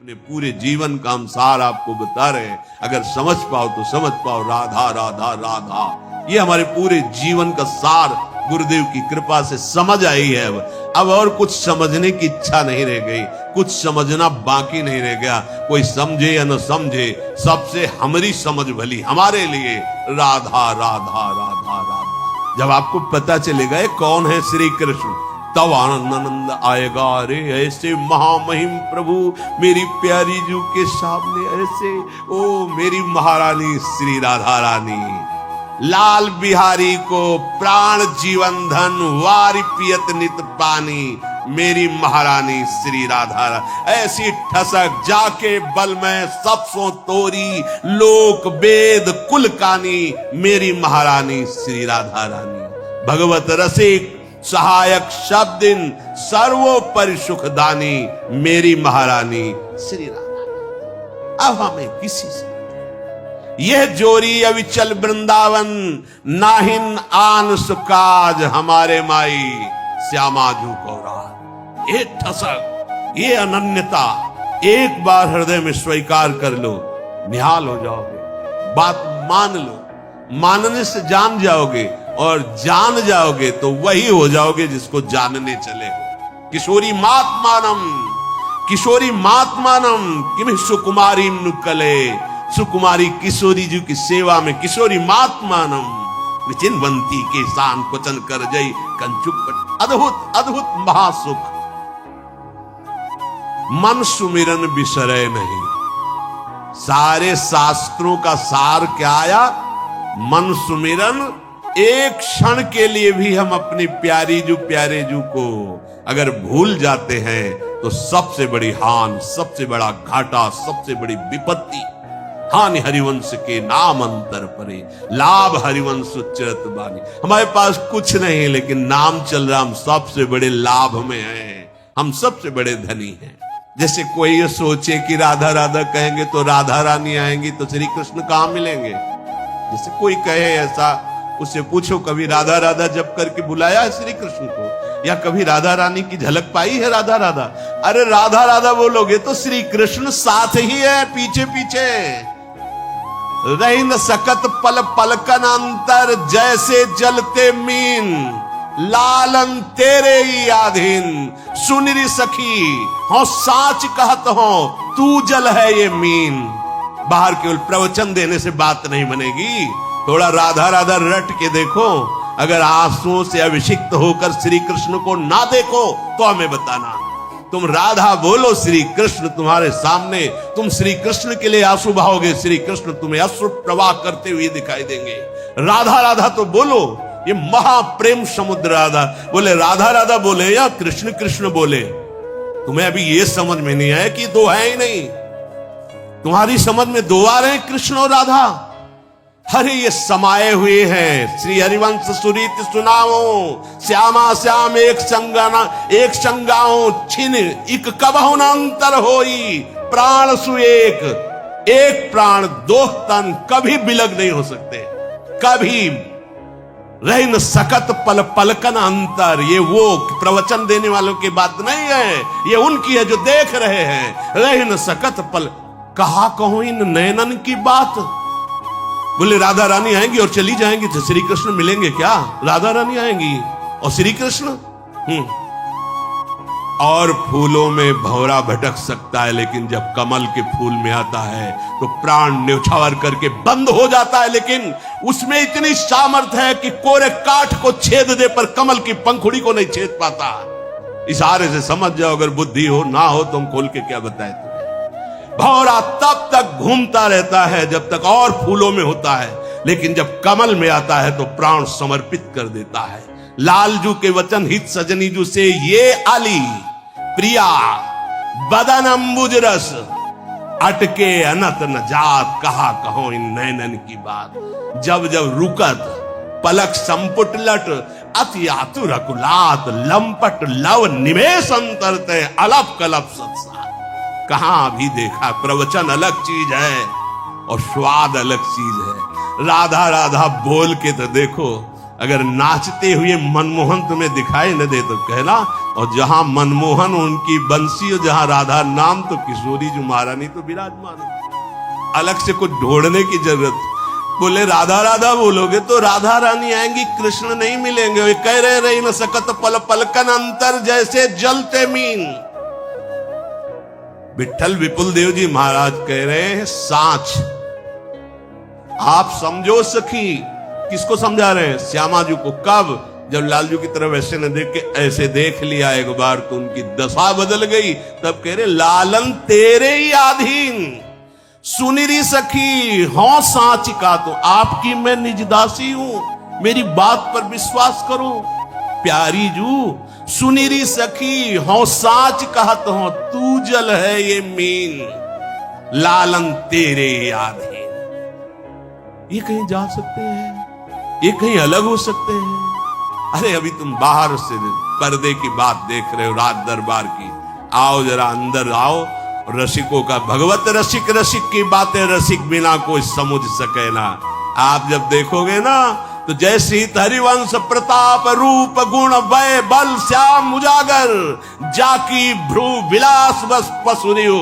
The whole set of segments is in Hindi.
अपने पूरे जीवन का हम सार आपको बता रहे हैं। अगर समझ पाओ तो समझ पाओ, राधा राधा राधा, ये हमारे पूरे जीवन का सार गुरुदेव की कृपा से समझ आई है। अब और कुछ समझने की इच्छा नहीं रह गई, कुछ समझना बाकी नहीं रह गया। कोई समझे या न समझे, सबसे हमारी समझ भली हमारे लिए। राधा राधा राधा राधा, जब आपको पता चलेगा कौन है श्री कृष्ण, तब आनंद आएगा। अरे ऐसे महामहिम प्रभु मेरी प्यारी जू के सामने ऐसे, ओ मेरी महारानी श्री राधा रानी, लाल बिहारी को प्राण जीवन धन वारी पियत नित पानी, मेरी महारानी श्री राधा रानी। ऐसी ठसक जाके बल में सबसों तोरी, लोक वेद कुल कानी, मेरी महारानी श्री राधा रानी। भगवत रसिक सहायक शब्दिन सर्वोपरि सुखदानी, मेरी महारानी श्री राधा। अब हमें किसी से यह जोरी अविचल वृंदावन, नाहिन आन सुकाज हमारे माई श्यामा जू कौरान। ये ठसक, ये अनन्यता एक बार हृदय में स्वीकार कर लो, निहाल हो जाओगे। बात मान लो, मानने से जान जाओगे, और जान जाओगे तो वही हो जाओगे जिसको जानने चले हो। किशोरी मात्मानम, किशोरी मात्मानम किम सुकुमारी नुकले, सुकुमारी किशोरी जी की सेवा में किशोरी मात्मानम विचिन्वंती के शान क्वचन कर जई कंचुक। अद्भुत अद्भुत महासुख, मन सुमिरन बिसरे नहीं। सारे शास्त्रों का सार क्या आया? मन सुमिरन। एक क्षण के लिए भी हम अपनी प्यारी जू प्यारे जू को अगर भूल जाते हैं तो सबसे बड़ी हान, सबसे बड़ा घाटा, सबसे बड़ी विपत्ति। हानि हरिवंश के नाम अंतर परे, लाभ हरिवंश उच्चरत बानी। हमारे पास कुछ नहीं लेकिन नाम चल रहा, हम सबसे बड़े लाभ में हैं, हम सबसे बड़े धनी हैं। जैसे कोई ये सोचे कि राधा राधा कहेंगे तो राधा रानी आएंगी तो श्री कृष्ण कहां मिलेंगे। जैसे कोई कहे ऐसा, उससे पूछो कभी राधा राधा जप करके बुलाया है श्री कृष्ण को, या कभी राधा रानी की झलक पाई है राधा राधा? अरे राधा राधा बोलोगे तो श्री कृष्ण साथ ही है, पीछे पीछे। रही न सकत पल पलकन अंतर, जैसे जलते मीन, लालन तेरे ही आधीन। सुनरी सखी हो साच कहत हो, तू जल है ये मीन। बाहर केवल प्रवचन देने से बात नहीं बनेगी, थोड़ा राधा राधा रट के देखो। अगर आंसुओं से अभिषिक्त होकर श्री कृष्ण को ना देखो तो हमें बताना। तुम राधा बोलो, श्री कृष्ण तुम्हारे सामने, तुम श्री कृष्ण के लिए आंसू बहाओगे, श्री कृष्ण तुम्हें अश्रु प्रवाह करते हुए दिखाई देंगे। राधा राधा तो बोलो, ये महाप्रेम समुद्र राधा बोले, राधा राधा बोले या कृष्ण कृष्ण बोले। तुम्हें अभी ये समझ में नहीं आया कि दो है ही नहीं, तुम्हारी समझ में दो आ रहे हैं, कृष्ण और राधा। हरे ये समाये हुए हैं। श्री हरिवंश सुरीत सुनाओ, श्यामा श्याम एक संगाना एक संगाओ, छिन इक कबहु न अंतर होई, प्राण सु एक प्राण दो तन, कभी बिलग नहीं हो सकते, कभी रह न सकत पल पलकन अंतर। ये वो प्रवचन देने वालों की बात नहीं है, ये उनकी है जो देख रहे हैं। रह न सकत पल, कहा कहूं इन नयनन की बात। बोले राधा रानी आएंगी और चली जाएंगी तो श्री कृष्ण मिलेंगे क्या? राधा रानी आएंगी और श्री कृष्ण। और फूलों में भंवरा भटक सकता है, लेकिन जब कमल के फूल में आता है तो प्राण न्यौछावर करके बंद हो जाता है। लेकिन उसमें इतनी सामर्थ्य है कि कोरे काठ को छेद दे पर कमल की पंखुड़ी को नहीं छेद पाता। इशारे से समझ जाओ, अगर बुद्धि हो ना हो तो हम खोल के क्या बताएं तुम्हें। भंवरा तब तक घूमता रहता है जब तक और फूलों में होता है, लेकिन जब कमल में आता है तो प्राण समर्पित कर देता है। लालजू के वचन हित सजनी जू से ये आली प्रिया बदन अंबुज रस, अटके अनत न जात, कहा कहो इन नैनन की बात। जब जब रुकत पलक संपुट लट, अति आतुर अकुलात, लंपट लव निमेष अंतरते, अलप कलप सत्सा। कहां भी देखा प्रवचन अलग चीज है और स्वाद अलग चीज है। राधा राधा बोल के तो देखो, अगर नाचते हुए मनमोहन तुम्हें दिखाई न दे तो कहना, और जहां मनमोहन उनकी बंसी और जहां राधा नाम तो किशोरी जो महारानी तो विराजमान है। अलग से कुछ ढूंढने की जरूरत। बोले राधा राधा बोलोगे तो राधा रानी आएंगी, कृष्ण नहीं मिलेंगे। वे कह रहे न सकत पल पलकन अंतर जैसे जलते मीन। विठल विपुल देव जी महाराज कह रहे हैं सांच आप समझो सखी। किसको समझा रहे हैं? श्यामा जी को। कब? जब लालजू की तरफ ऐसे न देख के ऐसे देख लिया एक बार तो उनकी दशा बदल गई। तब कह रहे लालन तेरे ही अधीन सुनिरी सखी हो सांच का, तो आपकी मैं निजदासी हूं, मेरी बात पर विश्वास करो। प्यारी जू सुनिरी सखी हो सांच कहत हो, तू जल है ये मीन, लालन तेरे अधीन। ये कहीं जा सकते हैं, ये कहीं अलग हो सकते हैं। अरे अभी तुम बाहर से पर्दे की बात देख रहे हो, राज दरबार की। आओ जरा अंदर आओ। रसिकों का भगवत रसिक, रसिक की बातें रसिक बिना कोई समझ सके ना। आप जब देखोगे ना तो जैसी हरिवंश प्रताप रूप गुण वय बल श्याम उजागर, जाकी भ्रू विलास बस पसुरियो,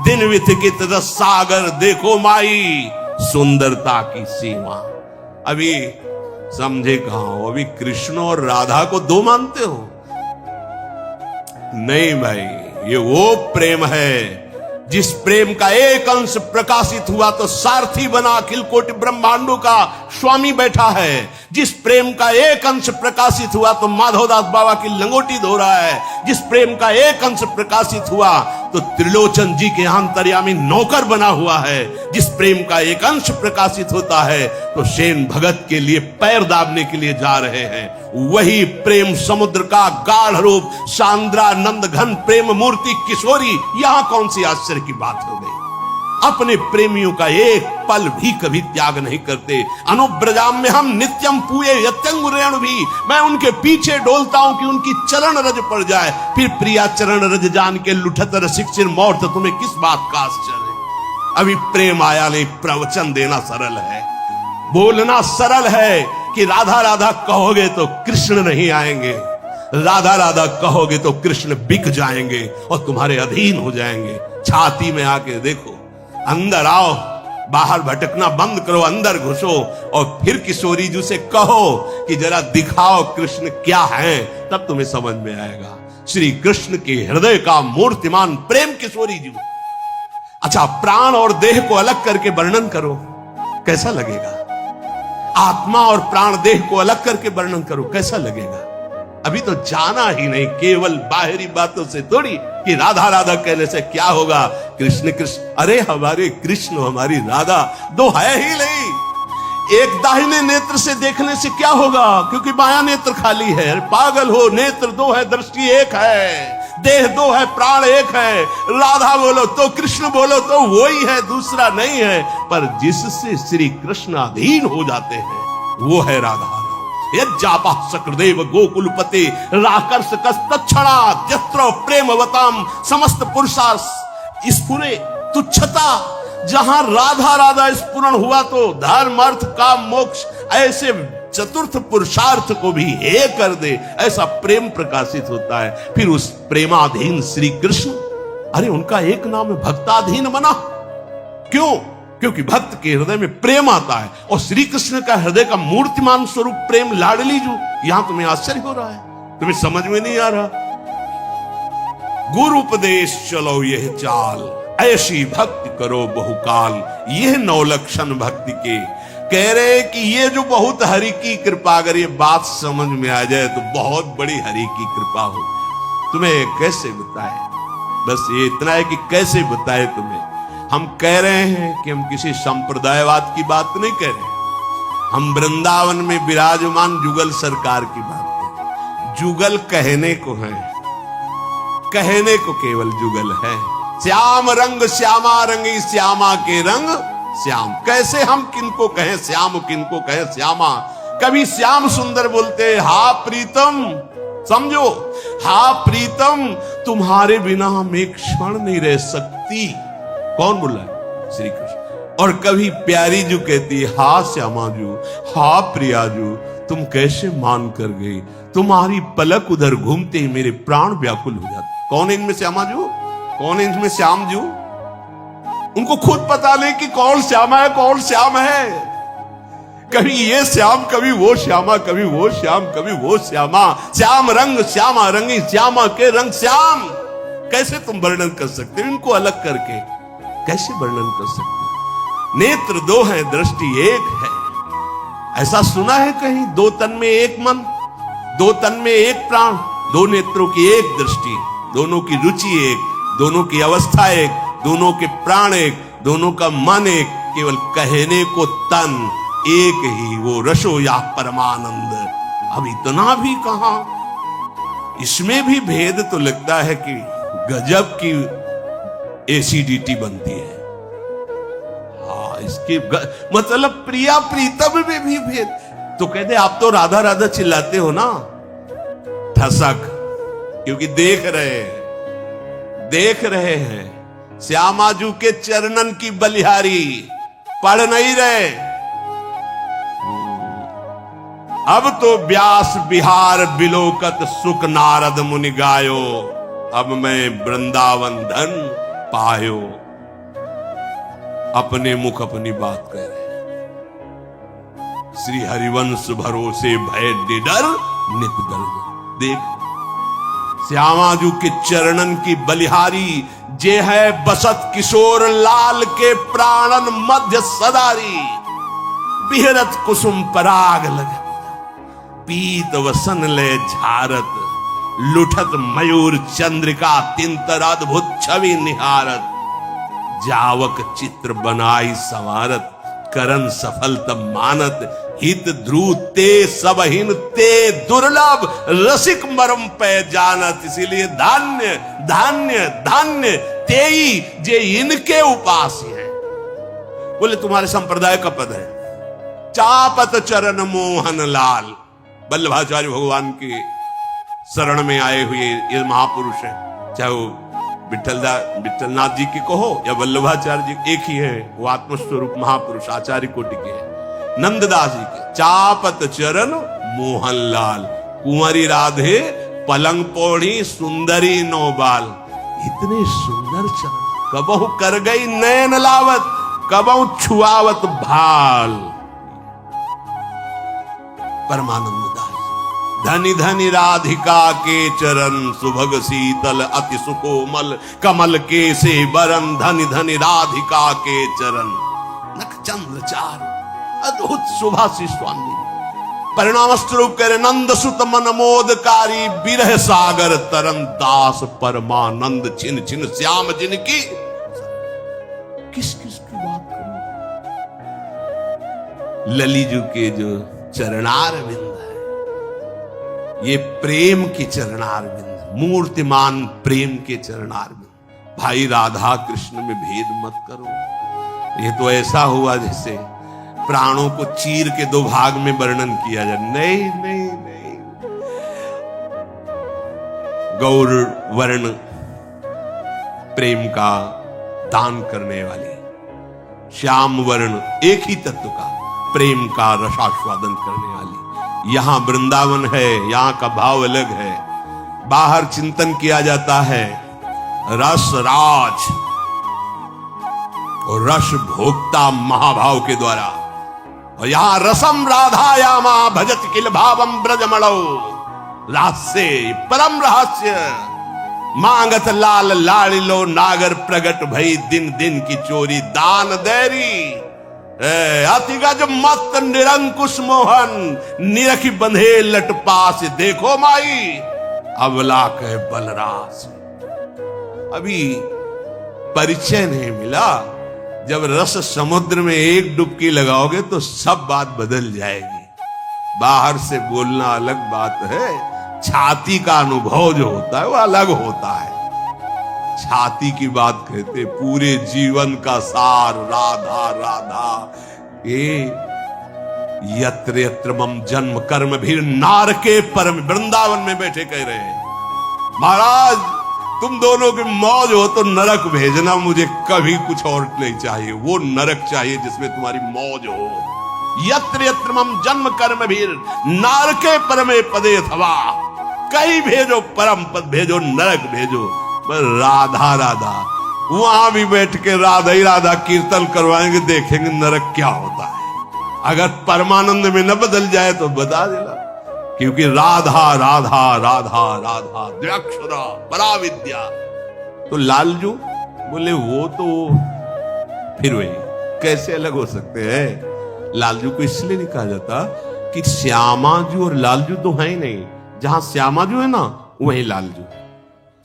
दिन विथिकित रस सागर, देखो माई सुंदरता की सीमा। अभी समझे कहां हो? अभी कृष्ण और राधा को दो मानते हो? नहीं भाई, ये वो प्रेम है जिस प्रेम का एक अंश प्रकाशित हुआ तो सारथी बना अखिल कोटि ब्रह्मांडों का स्वामी बैठा है। जिस प्रेम का एक अंश प्रकाशित हुआ तो माधवदास बाबा की लंगोटी धो रहा है। जिस प्रेम का एक अंश प्रकाशित हुआ तो त्रिलोचन जी के अंतर्यामी नौकर बना हुआ है। जिस प्रेम का एक अंश प्रकाशित होता है तो सेन भगत के लिए पैर दाबने के लिए जा रहे हैं। वही प्रेम समुद्र का गाढ़ रूप सांद्रानंद घन प्रेम मूर्ति किशोरी, यहां कौन सी आश्चर्य की बात हो गई। अपने प्रेमियों का एक पल भी कभी त्याग नहीं करते। अनुब्रजाम में हम नित्यम पूये यत्यंगुरेण भी, मैं उनके पीछे डोलता हूं कि उनकी चरण रज पड़ जाए। फिर प्रिया चरण रज जान के लुठत रसिक सिर मौत, तुम्हें किस बात का आश्चर्य। अभी प्रेम आया नहीं, प्रवचन देना सरल है, बोलना सरल है कि राधा राधा कहोगे तो कृष्ण नहीं आएंगे, राधा राधा कहोगे तो कृष्ण बिक जाएंगे और तुम्हारे अधीन हो जाएंगे। छाती में आके देखो, अंदर आओ, बाहर भटकना बंद करो, अंदर घुसो और फिर किशोरी जी से कहो कि जरा दिखाओ कृष्ण क्या है, तब तुम्हें समझ में आएगा। श्री कृष्ण के हृदय का मूर्तिमान प्रेम किशोरी जी। अच्छा, प्राण और देह को अलग करके वर्णन करो, कैसा लगेगा? आत्मा और प्राण देह को अलग करके वर्णन करो, कैसा लगेगा? अभी तो जाना ही नहीं, केवल बाहरी बातों से थोड़ी कि राधा राधा कहने से क्या होगा। कृष्ण कृष्ण, अरे हमारे कृष्ण हमारी राधा दो है ही नहीं। एक दाहिने नेत्र से देखने से क्या होगा, क्योंकि बायां नेत्र खाली है। पागल हो, नेत्र दो है, दृष्टि एक है, देह दो है, प्राण एक है। राधा बोलो तो कृष्ण बोलो तो वही है, दूसरा नहीं है। पर जिससे श्री कृष्ण अधीन हो जाते हैं वो है राधा। यज्जापा सकृदेव गोकुलपते राकर्ष कस्तक्षणा जस्त्र प्रेमवताम समस्त पुरुषार्थ स्फुरे तुच्छता। जहां राधा राधा स्फुरण हुआ तो धर्म अर्थ काम मोक्ष ऐसे चतुर्थ पुरुषार्थ को भी हे कर दे, ऐसा प्रेम प्रकाशित होता है। फिर उस प्रेमाधीन श्री कृष्ण, अरे उनका एक नाम है भक्ताधीन बना। क्यों? क्योंकि भक्त के हृदय में प्रेम आता है। और श्री कृष्ण का हृदय का मूर्तिमान स्वरूप प्रेम लाडली जो, यहां तुम्हें आश्चर्य हो रहा है, तुम्हें समझ में नहीं आ रहा। गुरु उपदेश चलो यह चाल, ऐसी भक्ति करो बहुकाल। यह नौलक्षण भक्ति के कह रहे कि ये जो बहुत हरि की कृपा, अगर ये बात समझ में आ जाए तो बहुत बड़ी हरि की कृपा हो। तुम्हें कैसे बताए, बस ये इतना है कि कैसे बताए तुम्हें। हम कह रहे हैं कि हम किसी संप्रदायवाद की बात नहीं कह रहे, हम वृंदावन में विराजमान जुगल सरकार की बात कह रहे हैं। जुगल कहने को है, कहने को केवल जुगल है। श्याम रंग श्यामा रंगी, श्यामा के रंग श्याम। कैसे हम किनको कहें श्याम, किनको कहें श्यामा? कभी श्याम सुंदर बोलते, हा प्रीतम, समझो, हा प्रीतम तुम्हारे बिना हम एक क्षण नहीं रह सकती। कौन बोला है? श्री कृष्ण। और कभी प्यारी जू कहती है, हा श्यामा जू, हा प्रिया जू तुम कैसे मान कर गई? तुम्हारी पलक उधर घूमते ही मेरे प्राण व्याकुल हो जाते। कौन है इनमें श्यामा जू? कौन है इनमें श्याम जू? उनको खुद पता नहीं कि कौन श्यामा है, कौन श्याम है। कभी ये श्याम, कभी वो श्यामा, कभी वो श्याम, कभी वो श्यामा। श्याम रंग श्यामा रंगी, श्यामा के रंग श्याम। कैसे तुम वर्णन कर सकते हो इनको अलग करके? कैसे वर्णन कर सकते हो? नेत्र दो हैं, दृष्टि एक है। ऐसा सुना है कहीं? दो तन में एक मन, दो तन में एक प्राण, दो नेत्रों की एक दृष्टि, दोनों की रुचि एक, दोनों की अवस्था एक, दोनों के प्राण एक, दोनों का मन एक, केवल कहने को तन एक ही, वो रसो या परमानंद। अब इतना भी कहां? इसमें भी भेद तो लगता है कि गजब की एसिडिटी बनती है। हाँ, इसके मतलब प्रिया प्रीतम में भी भेद। तो कहते आप तो राधा राधा चिल्लाते हो ना, ठसक, क्योंकि देख रहे हैं श्यामाजू के चरणन की बलिहारी, पढ़ नहीं रहे। अब तो व्यास बिहार बिलोकत सुख नारद मुनि गायो, अब मैं वृंदावन धन पायो। अपने मुख अपनी बात कह रहे। श्री हरिवंश भरोसे भय निडर नित गर्व। देख श्यामाजू के चरणन की बलिहारी, जे है बसत किशोर लाल के प्राणन मध्य सदारी। बिहरत कुसुम पराग लगत, पीत वसन ले झारत, लुठत मयूर चंद्रिका तिंतर अद्भुत छवि निहारत। जावक चित्र बनाई संवारत, करन सफल तब मानत। हित ध्रुव ते सबहिन ते दुर्लभ, रसिक मरम पे जानत। इसीलिए धान्य धान्य धान्य तेई जे इनके उपास्य है। बोले तुम्हारे संप्रदाय का पद है, चापत चरण मोहन लाल। वल्लभाचार्य भगवान के शरण में आए हुए ये महापुरुष हैं, चाहे वो विठलनाथ जी की कहो या वल्लभाचार्य जी, एक ही है। वो आत्मस्वरूप महापुरुष आचार्य कोटि के हैं। नंददास जी के चापत चरण मोहन लाल, कुंवरी राधे पलंग पौड़ी सुंदरी नौबाल। इतने सुंदर चरण, कबहु कर गई नयन लावत, कबहु छुआवत भाल। परमानंद धनि धनि राधिका के चरण, सुभग शीतल अति सुकोमल कमल के से बरन। धनि धनि राधिका के चरण, नख चंद्र चारु अद्भुत सुभाषी स्वामी। परिणाम स्वरूप करे नंद सुत मन मोदकारी, बिरह सागर तरन दास परमानंद। छिन छिन श्याम जिनकी, किस किस की बात करूं? ललीजू के जो चरणार बिंद, ये प्रेम के चरणारविंद, मूर्तिमान प्रेम के चरणारविंद। भाई राधा कृष्ण में भेद मत करो। ये तो ऐसा हुआ जैसे प्राणों को चीर के दो भाग में वर्णन किया जाए। नहीं नहीं नहीं, गौर वर्ण प्रेम का दान करने वाली, श्याम वर्ण एक ही तत्व का प्रेम का रसास्वादन करने वाली। यहां वृंदावन है, यहां का भाव अलग है। बाहर चिंतन किया जाता है रस राज और रस भोक्ता महाभाव के द्वारा, और यहां रसम राधायामा भजत किल भावम ब्रजमणौ। रहस्य परम रहस्य, मांगत लाल लाड़िलो नागर प्रगट भई। दिन दिन की चोरी दान देरी, अतिगज मत निरंकुश मोहन। निरखी बंधे लट पास, देखो माई अबला कह बलरास। अभी परिचय नहीं मिला। जब रस समुद्र में एक डुबकी लगाओगे तो सब बात बदल जाएगी। बाहर से बोलना अलग बात है, छाती का अनुभव जो होता है वो अलग होता है। छाती की बात कहते, पूरे जीवन का सार राधा राधा। ये यत्र यत्र मम जन्म कर्म भी नार के परम। वृंदावन में बैठे कह रहे हैं, महाराज तुम दोनों की मौज हो तो नरक भेजना, मुझे कभी कुछ और नहीं चाहिए। वो नरक चाहिए जिसमें तुम्हारी मौज हो। यत्र यत्र मम जन्म कर्म भीर नारके परमे पदे थवा। कहीं भेजो परम पद भेजो, नरक भेजो, पर राधा राधा। वहां भी बैठ के राधा ही राधा कीर्तन करवाएंगे, देखेंगे नरक क्या होता है। अगर परमानंद में न बदल जाए तो बता देना, क्योंकि राधा राधा राधा राधा द्व्यक्षरा पराविद्या। तो लालजू बोले वो तो फिर वही कैसे अलग हो सकते हैं। लालजू को इसलिए नहीं कहा जाता कि श्यामाजू और लालजू तो है ही नहीं। जहां श्यामाजू है ना वही लालजू।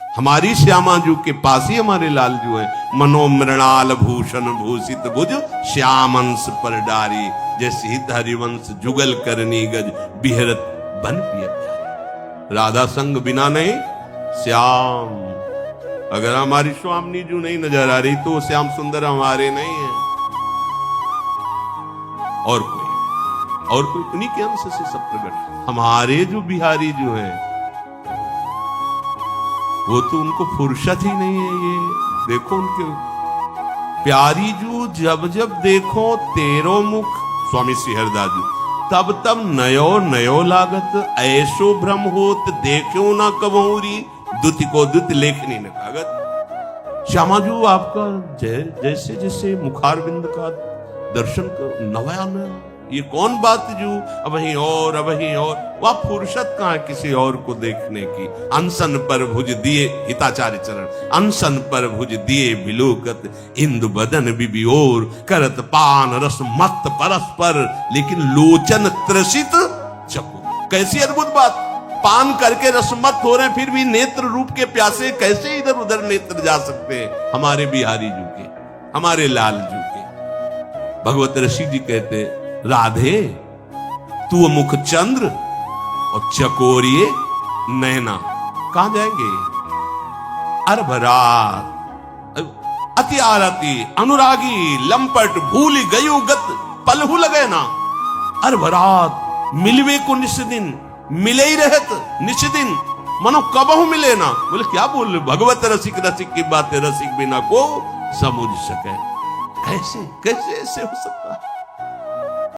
हमारी श्यामाजू के पास ही हमारे लालजू है। मनोमृणाल भूषण भूषित भुज श्यामंश पर डारी, जैसे हित हरिवंश जुगल करनी गज बिहरत बन पिय प्यारी। राधा संग बिना नहीं श्याम। अगर हमारी स्वामिनी जू नहीं नजर आ रही तो श्याम सुंदर हमारे नहीं है, और कोई उन्हीं के अंश से सब प्रकट। हमारे जो बिहारी जो है वो तो उनको फुर्सत ही नहीं है। ये देखो उनके प्यारी जो जब जब देखो तेरो मुख, स्वामी श्री हरिदास जी, तब तब नयो नयो लागत, ऐसो भ्रम होत देखो ना कबहूरी, दुति को दुति लेखनी न कागत। श्यामाजू आपका जैसे जैसे मुखारविंद का दर्शन कर नया नया, ये कौन बात जो अब वहीं और अब वहीं और, वह फुर्सत कहां किसी और को देखने की। अनसन पर भुज दिए, हिताचार्य चरण, अनसन पर भुज दिए बिलोकत, इंदु बदन बिबियोर करत पान रस मत परस्पर, लेकिन लोचन त्रसित चको। कैसी अद्भुत बात, पान करके रसमत हो रहे हैं फिर भी नेत्र रूप के प्यासे कैसे इधर उधर नेत्र जा सकते हैं हमारे बिहारी जू के, हमारे लाल जू के। भगवत ऋषि जी कहते राधे तू मुख चंद्र और चकोरिए नैना, कहां जाएंगे। अरभरात अति आरती अनुरागी लंपट भूल गयु गत पलहु लगे ना। अरभरात मिलवे को निस्दिन, मिले ही रहत निस्दिन, मनो कबहू मिले ना। बोले क्या बोल रहे, भगवत रसिक रसिक की बातें रसिक बिना को समझ सके। कैसे कैसे ऐसे हो सकता है।